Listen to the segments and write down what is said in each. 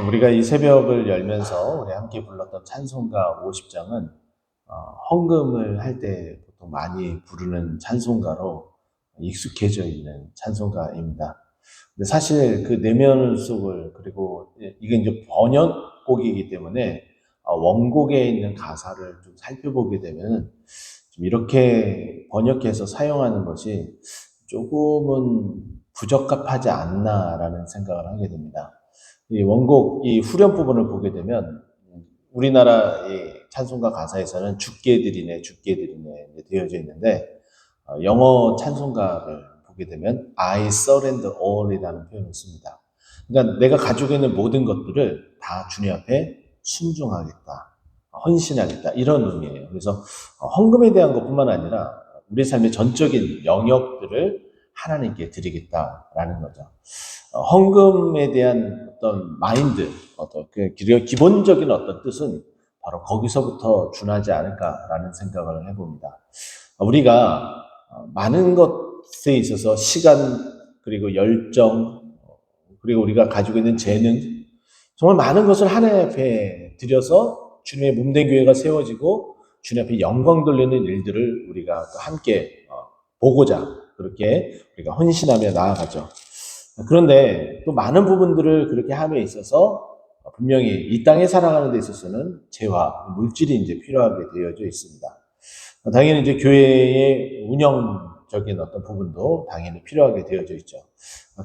우리가 이 새벽을 열면서 우리 함께 불렀던 찬송가 50장은 헌금을 할 때 보통 많이 부르는 찬송가로 익숙해져 있는 찬송가입니다. 근데 사실 그 내면 속을, 그리고 이게 이제 번역곡이기 때문에 원곡에 있는 가사를 좀 살펴보게 되면 좀 이렇게 번역해서 사용하는 것이 조금은 부적합하지 않나라는 생각을 하게 됩니다. 이 원곡, 이 후렴 부분을 보게 되면 우리나라의 찬송가 가사에서는 주께 드리네, 주께 드리네 되어져 있는데 영어 찬송가를 보게 되면 I surrender all이라는 표현을 씁니다. 그러니까 내가 가지고 있는 모든 것들을 다 주님 앞에 순종하겠다, 헌신하겠다 이런 의미예요. 그래서 헌금에 대한 것뿐만 아니라 우리 삶의 전적인 영역들을 하나님께 드리겠다라는 거죠. 헌금에 대한 어떤 마인드, 어떤 기본적인 어떤 뜻은 바로 거기서부터 준하지 않을까라는 생각을 해봅니다. 우리가 많은 것에 있어서 시간, 그리고 열정, 그리고 우리가 가지고 있는 재능, 정말 많은 것을 하나님 앞에 드려서 주님의 몸된 교회가 세워지고 주님 앞에 영광 돌리는 일들을 우리가 함께 보고자 그렇게 우리가 헌신하며 나아가죠. 그런데 또 많은 부분들을 그렇게 함에 있어서 분명히 이 땅에 살아가는 데 있어서는 재화, 물질이 이제 필요하게 되어져 있습니다. 당연히 이제 교회의 운영적인 어떤 부분도 당연히 필요하게 되어져 있죠.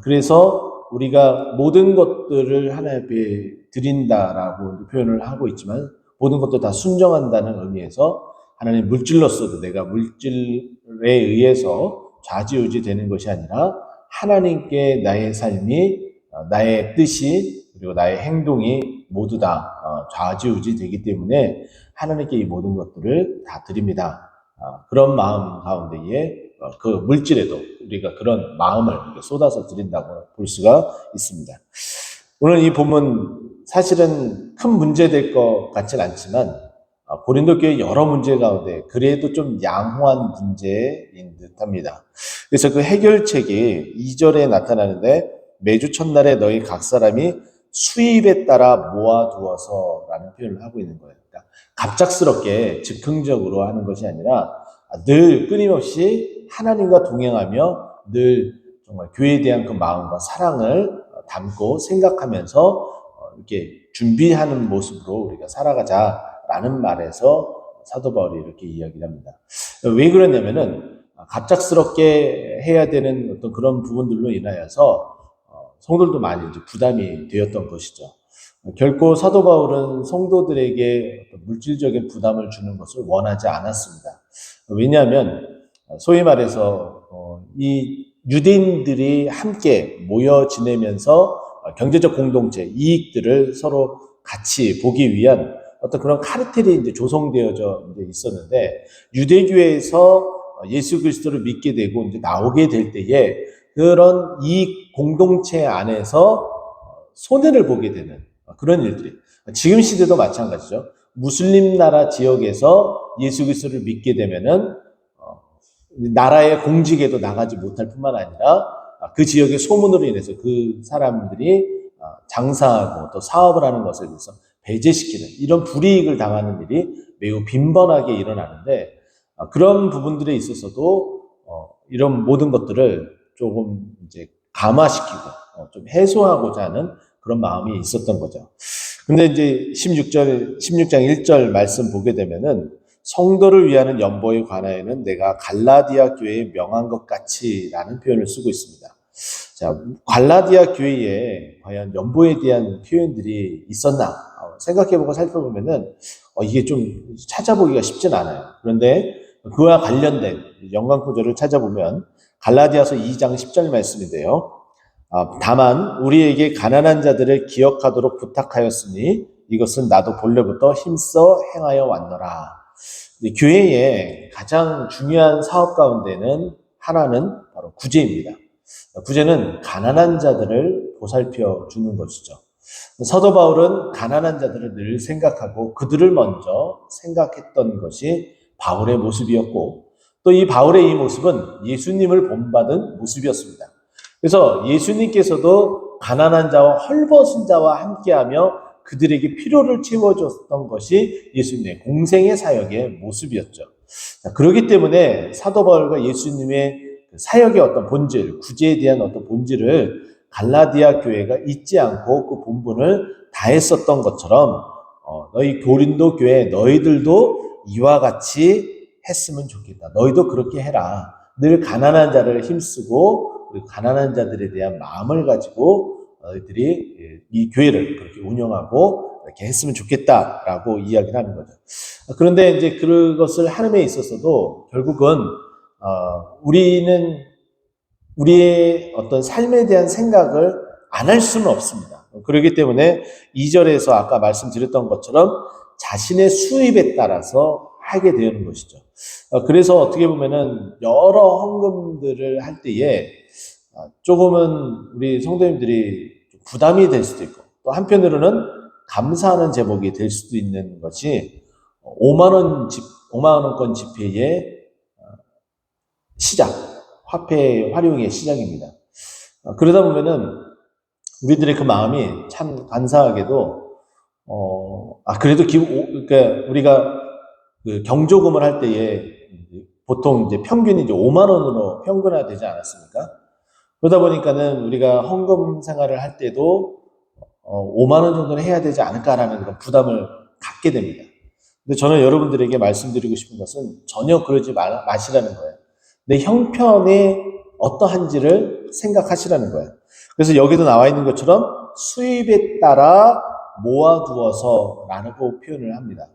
그래서 우리가 모든 것들을 하나님 앞에 드린다라고 표현을 하고 있지만 모든 것도 다 순종한다는 의미에서 하나님 물질로서도 내가 물질에 의해서 좌지우지 되는 것이 아니라 하나님께 나의 삶이, 나의 뜻이, 그리고 나의 행동이 모두 다 좌지우지 되기 때문에 하나님께 이 모든 것들을 다 드립니다. 그런 마음 가운데에 그 물질에도 우리가 그런 마음을 쏟아서 드린다고 볼 수가 있습니다. 오늘 이 본문 사실은 큰 문제 될 것 같진 않지만 고린도 교회 여러 문제 가운데 그래도 좀 양호한 문제인 듯합니다. 그래서 그 해결책이 2절에 나타나는데 매주 첫날에 너희 각 사람이 수입에 따라 모아두어서 라는 표현을 하고 있는 거예요. 그러니까 갑작스럽게 즉흥적으로 하는 것이 아니라 늘 끊임없이 하나님과 동행하며 늘 정말 교회에 대한 그 마음과 사랑을 담고 생각하면서 이렇게 준비하는 모습으로 우리가 살아가자라는 말에서 사도 바울이 이렇게 이야기를 합니다. 왜 그러냐면은 갑작스럽게 해야 되는 어떤 그런 부분들로 인하여서 성도들도 많이 이제 부담이 되었던 것이죠. 결코 사도 바울은 성도들에게 물질적인 부담을 주는 것을 원하지 않았습니다. 왜냐하면 소위 말해서 이 유대인들이 함께 모여 지내면서 경제적 공동체, 이익들을 서로 같이 보기 위한 어떤 그런 카르텔이 이제 조성되어져 있었는데 유대교회에서 예수 그리스도를 믿게 되고 이제 나오게 될 때에 그런 이익 공동체 안에서 손해를 보게 되는 그런 일들이 지금 시대도 마찬가지죠. 무슬림 나라 지역에서 예수 그리스도를 믿게 되면은 나라의 공직에도 나가지 못할 뿐만 아니라 그 지역의 소문으로 인해서 그 사람들이 장사하고 또 사업을 하는 것에 대해서 배제시키는 이런 불이익을 당하는 일이 매우 빈번하게 일어나는데 그런 부분들에 있어서도 이런 모든 것들을 조금 이제 감화시키고 좀 해소하고자 하는 그런 마음이 있었던 거죠. 근데 이제 16장 1절 말씀 보게 되면은 성도를 위하는 연보에 관하여는 내가 갈라디아 교회에 명한 것 같이라는 표현을 쓰고 있습니다. 자, 갈라디아 교회에 과연 연보에 대한 표현들이 있었나 생각해보고 살펴보면은 이게 좀 찾아보기가 쉽진 않아요. 그런데 그와 관련된 연관 구절을 찾아보면 갈라디아서 2장 10절 말씀인데요. 다만 우리에게 가난한 자들을 기억하도록 부탁하였으니 이것은 나도 본래부터 힘써 행하여 왔노라. 교회의 가장 중요한 사업 가운데는 하나는 바로 구제입니다. 구제는 가난한 자들을 보살펴 주는 것이죠. 사도 바울은 가난한 자들을 늘 생각하고 그들을 먼저 생각했던 것이 바울의 모습이었고 또 이 바울의 이 모습은 예수님을 본받은 모습이었습니다. 그래서 예수님께서도 가난한 자와 헐벗은 자와 함께하며 그들에게 필요를 채워줬던 것이 예수님의 공생의 사역의 모습이었죠. 자, 그렇기 때문에 사도 바울과 예수님의 사역의 어떤 본질, 구제에 대한 어떤 본질을 갈라디아 교회가 잊지 않고 그 본분을 다했었던 것처럼 너희 고린도 교회 너희들도 이와 같이 했으면 좋겠다. 너희도 그렇게 해라. 늘 가난한 자를 힘쓰고 그리고 가난한 자들에 대한 마음을 가지고 너희들이 이 교회를 그렇게 운영하고 이렇게 했으면 좋겠다라고 이야기를 하는 거죠. 그런데 이제 그것을 하는 데 있어서도 결국은 우리는 우리의 어떤 삶에 대한 생각을 안 할 수는 없습니다. 그렇기 때문에 2절에서 아까 말씀드렸던 것처럼 자신의 수입에 따라서 하게 되는 것이죠. 그래서 어떻게 보면은 여러 헌금들을 할 때에 조금은 우리 성도님들이 부담이 될 수도 있고 또 한편으로는 감사하는 제목이 될 수도 있는 것이 5만 원권 지폐의 시작, 화폐 활용의 시작입니다. 그러다 보면은 우리들의 그 마음이 참 간사하게도 그래도 그러니까 우리가 그 경조금을 할 때에 보통 이제 평균이 이제 5만 원으로 평균화되지 않았습니까? 그러다 보니까는 우리가 헌금 생활을 할 때도 5만 원 정도는 해야 되지 않을까라는 그런 부담을 갖게 됩니다. 근데 저는 여러분들에게 말씀드리고 싶은 것은 전혀 그러지 마시라는 거예요. 내 형편이 어떠한지를 생각하시라는 거예요. 그래서 여기도 나와 있는 것처럼 수입에 따라 모아두어서 라고 표현을 합니다.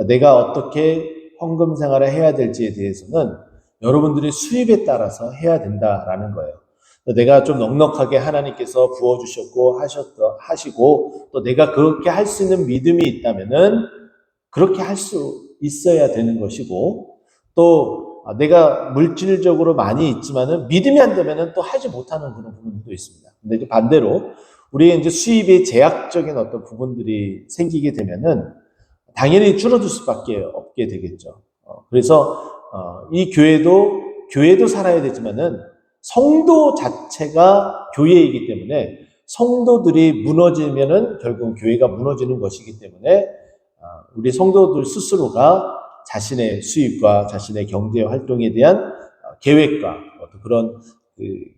내가 어떻게 헌금 생활을 해야 될지에 대해서는 여러분들의 수입에 따라서 해야 된다라는 거예요. 내가 좀 넉넉하게 하나님께서 부어주셨고 하시고 또 내가 그렇게 할 수 있는 믿음이 있다면은 그렇게 할 수 있어야 되는 것이고 또 내가 물질적으로 많이 있지만은 믿음이 안 되면은 또 하지 못하는 그런 부분도 있습니다. 근데 이제 반대로 우리의 이제 수입에 제약적인 어떤 부분들이 생기게 되면은 당연히 줄어들 수밖에 없게 되겠죠. 그래서 이 교회도 살아야 되지만은 성도 자체가 교회이기 때문에 성도들이 무너지면은 결국 교회가 무너지는 것이기 때문에 우리 성도들 스스로가 자신의 수입과 자신의 경제 활동에 대한 계획과 어떤 그런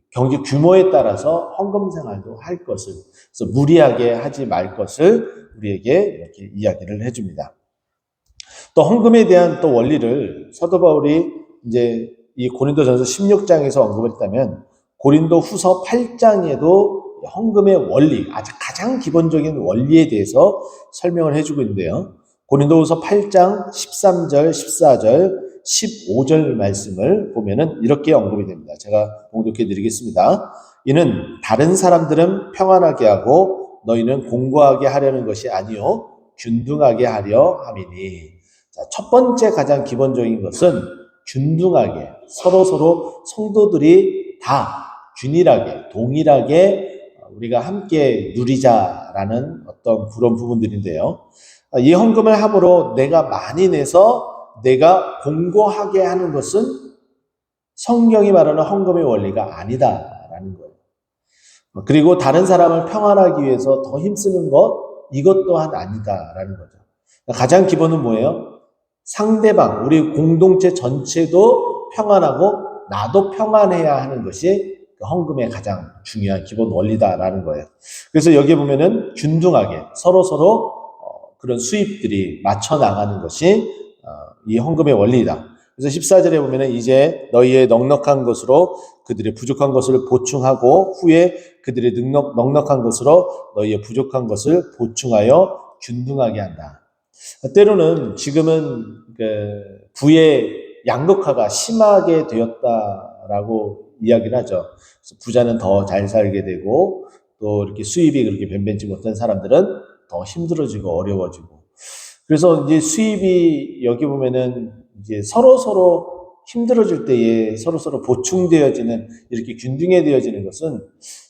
경제 규모에 따라서 헌금 생활도 할 것을, 그래서 무리하게 하지 말 것을 우리에게 이렇게 이야기를 해줍니다. 또 헌금에 대한 또 원리를 사도 바울이 이제 이 고린도전서 16장에서 언급을 했다면 고린도 후서 8장에도 헌금의 원리, 아주 가장 기본적인 원리에 대해서 설명을 해주고 있는데요. 고린도후서 8장 13절, 14절, 15절 말씀을 보면은 이렇게 언급이 됩니다. 제가 봉독해 드리겠습니다. 이는 다른 사람들은 평안하게 하고 너희는 공고하게 하려는 것이 아니요 균등하게 하려 함이니. 자, 첫 번째 가장 기본적인 것은 균등하게 서로 성도들이 다 균일하게 동일하게 우리가 함께 누리자라는 어떤 그런 부분들인데요. 이 헌금을 함으로 내가 많이 내서 내가 공고하게 하는 것은 성경이 말하는 헌금의 원리가 아니다라는 거예요. 그리고 다른 사람을 평안하기 위해서 더 힘쓰는 것, 이것 또한 아니다라는 거죠. 가장 기본은 뭐예요? 상대방, 우리 공동체 전체도 평안하고 나도 평안해야 하는 것이 헌금의 가장 중요한 기본 원리다라는 거예요. 그래서 여기 보면은 균등하게 서로 그런 수입들이 맞춰 나가는 것이 이 헌금의 원리이다. 그래서 14절에 보면은 이제 너희의 넉넉한 것으로 그들의 부족한 것을 보충하고 후에 그들의 넉넉한 것으로 너희의 부족한 것을 보충하여 균등하게 한다. 때로는 지금은 부의 양극화가 심하게 되었다라고 이야기를 하죠. 그래서 부자는 더 잘 살게 되고 또 이렇게 수입이 그렇게 변변치 못한 사람들은 더 힘들어지고 어려워지고. 그래서 이제 수입이 여기 보면은 이제 서로 힘들어질 때에 서로 보충되어지는 이렇게 균등해되어지는 것은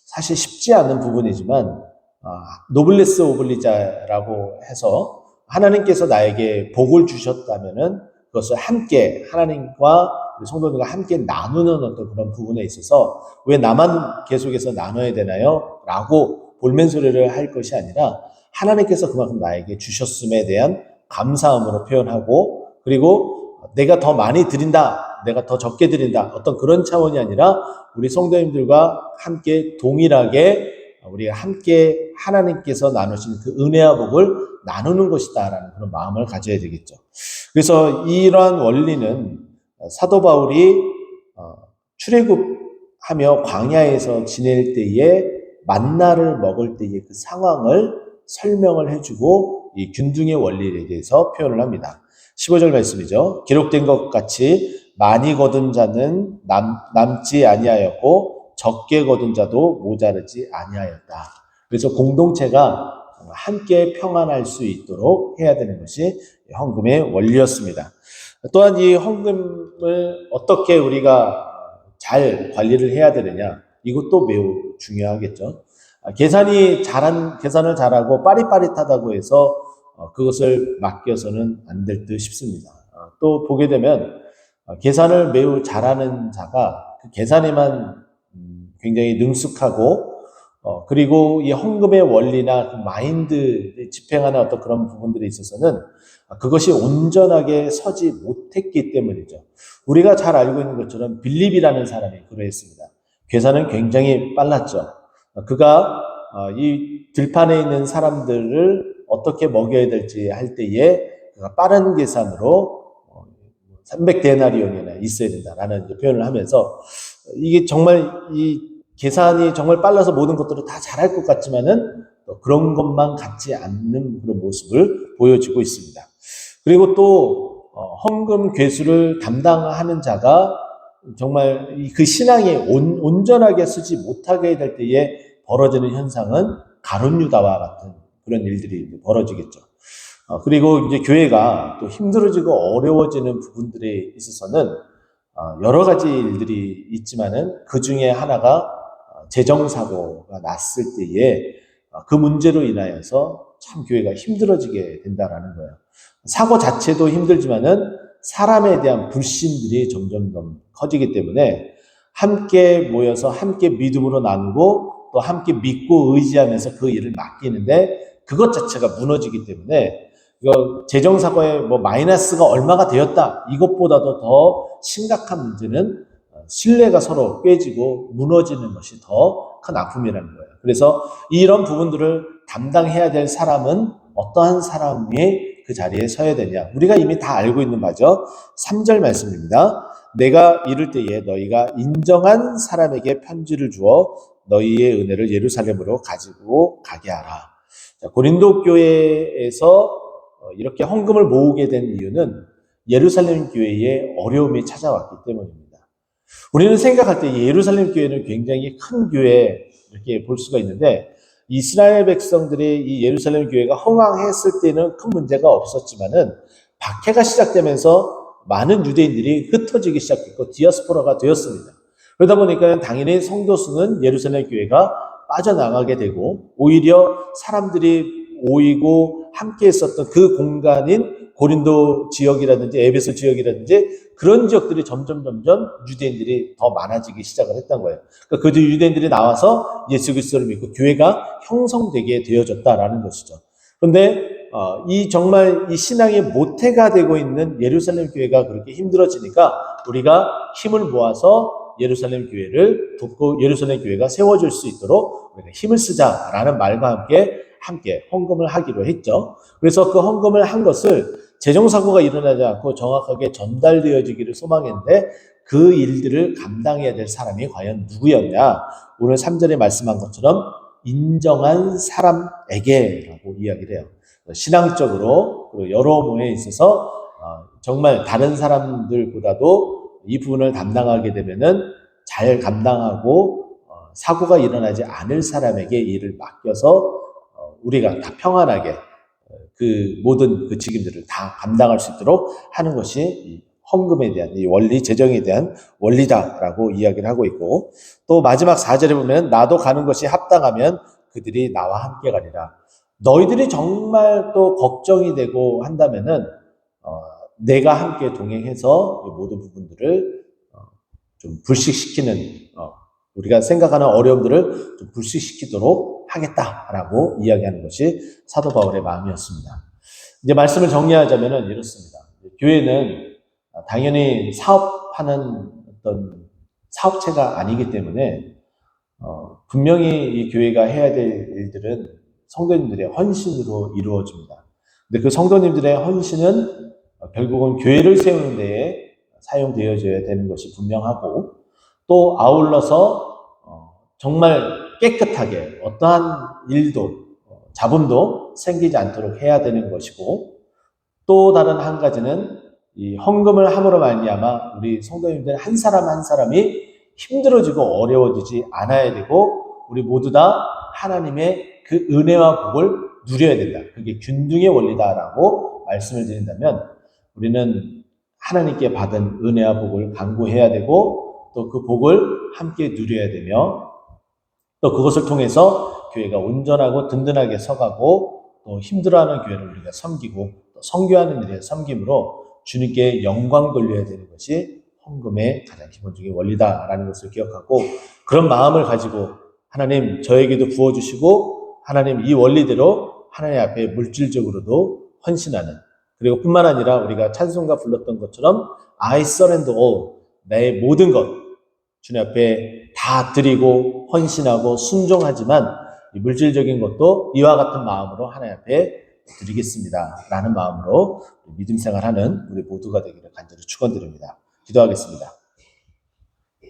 사실 쉽지 않은 부분이지만 노블레스 오블리자라고 해서 하나님께서 나에게 복을 주셨다면은 그것을 함께 하나님과 성도들과 함께 나누는 어떤 그런 부분에 있어서 왜 나만 계속해서 나눠야 되나요? 라고 볼멘소리를 할 것이 아니라 하나님께서 그만큼 나에게 주셨음에 대한 감사함으로 표현하고, 그리고 내가 더 많이 드린다, 내가 더 적게 드린다, 어떤 그런 차원이 아니라 우리 성도님들과 함께 동일하게 우리가 함께 하나님께서 나누신 그 은혜와 복을 나누는 것이다라는 그런 마음을 가져야 되겠죠. 그래서 이러한 원리는 사도 바울이 출애굽하며 광야에서 지낼 때에 만나를 먹을 때의 그 상황을 설명을 해주고 이 균등의 원리에 대해서 표현을 합니다. 15절 말씀이죠. 기록된 것 같이 많이 거둔 자는 남지 아니하였고 적게 거둔 자도 모자르지 아니하였다. 그래서 공동체가 함께 평안할 수 있도록 해야 되는 것이 헌금의 원리였습니다. 또한 이 헌금을 어떻게 우리가 잘 관리를 해야 되느냐, 이것도 매우 중요하겠죠. 계산을 잘하고 빠릿빠릿하다고 해서 그것을 맡겨서는 안 될 듯 싶습니다. 또 보게 되면 계산을 매우 잘하는 자가 그 계산에만 굉장히 능숙하고 그리고 이 헌금의 원리나 그 마인드 집행하는 어떤 그런 부분들에 있어서는 그것이 온전하게 서지 못했기 때문이죠. 우리가 잘 알고 있는 것처럼 빌립이라는 사람이 그러했습니다. 계산은 굉장히 빨랐죠. 그가 이 들판에 있는 사람들을 어떻게 먹여야 될지 할 때에 그가 빠른 계산으로 300데나리온이나 있어야 된다라는 표현을 하면서 이게 정말 이 계산이 정말 빨라서 모든 것들을 다 잘할 것 같지만은 또 그런 것만 같지 않는 그런 모습을 보여주고 있습니다. 그리고 또 헌금 괴수를 담당하는 자가 정말 그 신앙이 온전하게 쓰지 못하게 될 때에 벌어지는 현상은 가룟 유다와 같은 그런 일들이 벌어지겠죠. 그리고 이제 교회가 또 힘들어지고 어려워지는 부분들에 있어서는 여러 가지 일들이 있지만은 그 중에 하나가 재정사고가 났을 때에 그 문제로 인하여서 참 교회가 힘들어지게 된다라는 거예요. 사고 자체도 힘들지만은 사람에 대한 불신들이 점점 더 커지기 때문에 함께 모여서 함께 믿음으로 나누고 또 함께 믿고 의지하면서 그 일을 맡기는데 그것 자체가 무너지기 때문에 이거 재정사고에 뭐 마이너스가 얼마가 되었다, 이것보다도 더 심각한 문제는 신뢰가 서로 깨지고 무너지는 것이 더 큰 아픔이라는 거예요. 그래서 이런 부분들을 담당해야 될 사람은 어떠한 사람이 그 자리에 서야 되냐, 우리가 이미 다 알고 있는 바죠. 3절 말씀입니다. 내가 이를 때에 너희가 인정한 사람에게 편지를 주어 너희의 은혜를 예루살렘으로 가지고 가게 하라. 자, 고린도 교회에서 이렇게 헌금을 모으게 된 이유는 예루살렘 교회에 어려움이 찾아왔기 때문입니다. 우리는 생각할 때 예루살렘 교회는 굉장히 큰 교회 이렇게 볼 수가 있는데 이스라엘 백성들이 이 예루살렘 교회가 흥왕했을 때는 큰 문제가 없었지만은 박해가 시작되면서 많은 유대인들이 흩어지기 시작했고 디아스포라가 되었습니다. 그러다 보니까 당연히 성도 수는 예루살렘 교회가 빠져나가게 되고 오히려 사람들이 모이고 함께 했었던 그 공간인 고린도 지역이라든지 에베소 지역이라든지 그런 지역들이 점점 유대인들이 더 많아지기 시작을 했던 거예요. 그러니까 그 유대인들이 나와서 예수 그리스도를 믿고 교회가 형성되게 되어졌다라는 것이죠. 그런데 이 정말 이 신앙의 모태가 되고 있는 예루살렘 교회가 그렇게 힘들어지니까 우리가 힘을 모아서 예루살렘 교회를 돕고 예루살렘 교회가 세워질 수 있도록 우리가 힘을 쓰자라는 말과 함께 헌금을 하기로 했죠. 그래서 그 헌금을 한 것을 재정사고가 일어나지 않고 정확하게 전달되어지기를 소망했는데 그 일들을 감당해야 될 사람이 과연 누구였냐? 오늘 3절에 말씀한 것처럼 인정한 사람에게라고 이야기를 해요. 신앙적으로 그리고 여러모에 있어서 정말 다른 사람들보다도 이 부분을 담당하게 되면은 잘 감당하고 사고가 일어나지 않을 사람에게 일을 맡겨서 우리가 다 평안하게 그 모든 그 책임들을 다 감당할 수 있도록 하는 것이 이 헌금에 대한 이 원리, 재정에 대한 원리다라고 이야기를 하고 있고, 또 마지막 4절에 보면 나도 가는 것이 합당하면 그들이 나와 함께 가리라. 너희들이 정말 또 걱정이 되고 한다면은 내가 함께 동행해서 이 모든 부분들을 좀 불식시키는 우리가 생각하는 어려움들을 좀 불식시키도록 하겠다라고 이야기하는 것이 사도 바울의 마음이었습니다. 이제 말씀을 정리하자면 이렇습니다. 교회는 당연히 사업하는 어떤 사업체가 아니기 때문에 분명히 이 교회가 해야 될 일들은 성도님들의 헌신으로 이루어집니다. 근데 그 성도님들의 헌신은 결국은 교회를 세우는 데에 사용되어져야 되는 것이 분명하고, 또 아울러서 정말 깨끗하게 어떠한 일도 잡음도 생기지 않도록 해야 되는 것이고, 또 다른 한 가지는 이 헌금을 함으로 말미암아 우리 성도님들 한 사람 한 사람이 힘들어지고 어려워지지 않아야 되고, 우리 모두 다 하나님의 그 은혜와 복을 누려야 된다. 그게 균등의 원리다라고 말씀을 드린다면, 우리는 하나님께 받은 은혜와 복을 간구해야 되고, 또 그 복을 함께 누려야 되며, 또 그것을 통해서 교회가 온전하고 든든하게 서가고, 또 힘들어하는 교회를 우리가 섬기고, 또 선교하는 일에 섬김으로 주님께 영광 돌려야 되는 것이 헌금의 가장 기본적인 원리다라는 것을 기억하고, 그런 마음을 가지고 하나님 저에게도 부어주시고, 하나님 이 원리대로 하나님 앞에 물질적으로도 헌신하는, 그리고 뿐만 아니라 우리가 찬송가 불렀던 것처럼 I surrender all, 내 모든 것 주님 앞에 다 드리고 헌신하고 순종하지만 이 물질적인 것도 이와 같은 마음으로 하나님 앞에 드리겠습니다 라는 마음으로 믿음 생활하는 우리 모두가 되기를 간절히 축원드립니다. 기도하겠습니다.